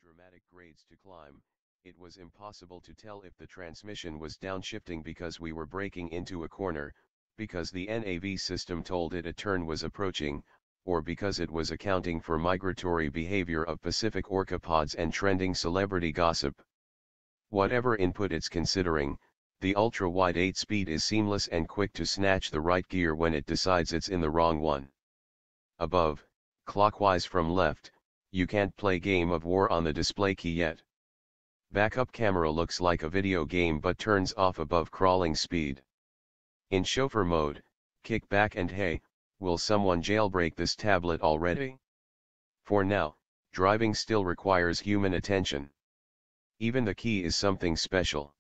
dramatic grades to climb, it was impossible to tell if the transmission was downshifting because we were braking into a corner, because the NAV system told it a turn was approaching, or because it was accounting for migratory behavior of Pacific orcapods and trending celebrity gossip. Whatever input it's considering, the ultra-wide 8-speed is seamless and quick to snatch the right gear when it decides it's in the wrong one. Above, clockwise from left, you can't play Game of War on the display key yet. Backup camera looks like a video game but turns off above crawling speed. In chauffeur mode, kick back and hey, will someone jailbreak this tablet already? For now, driving still requires human attention. Even the key is something special.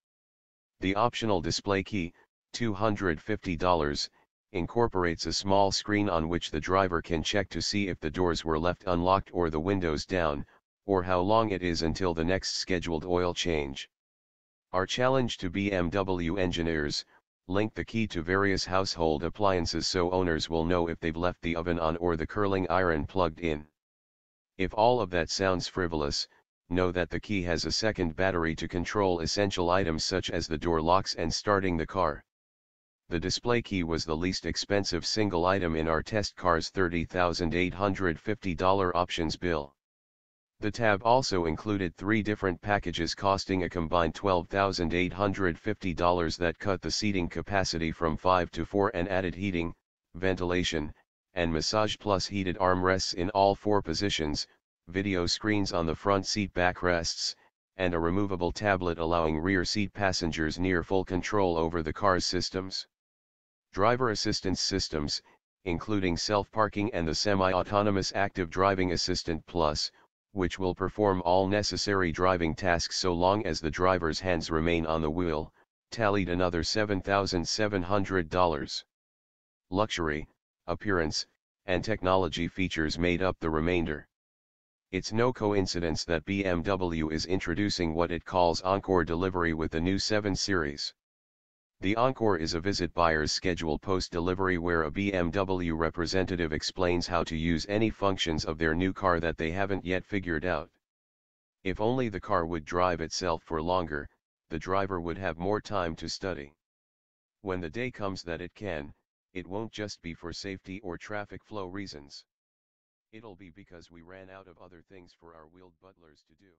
The optional display key, $250, incorporates a small screen on which the driver can check to see if the doors were left unlocked or the windows down, or how long it is until the next scheduled oil change. Our challenge to BMW engineers: link the key to various household appliances so owners will know if they've left the oven on or the curling iron plugged in. If all of that sounds frivolous, know that the key has a second battery to control essential items such as the door locks and starting the car. The display key was the least expensive single item in our test car's $30,850 options bill. The tab also included 3 different packages costing a combined $12,850 that cut the seating capacity from 5 to 4 and added heating, ventilation, and massage plus heated armrests in all 4 positions, video screens on the front seat backrests, and a removable tablet allowing rear seat passengers near full control over the car's systems. Driver assistance systems, including self-parking and the semi-autonomous Active Driving Assistant Plus, which will perform all necessary driving tasks so long as the driver's hands remain on the wheel, tallied another $7,700. Luxury, appearance, and technology features made up the remainder. It's no coincidence that BMW is introducing what it calls Encore Delivery with the new 7 Series. The Encore is a visit buyer's schedule post-delivery where a BMW representative explains how to use any functions of their new car that they haven't yet figured out. If only the car would drive itself for longer, the driver would have more time to study. When the day comes that it can, it won't just be for safety or traffic flow reasons. It'll be because we ran out of other things for our wheeled butlers to do.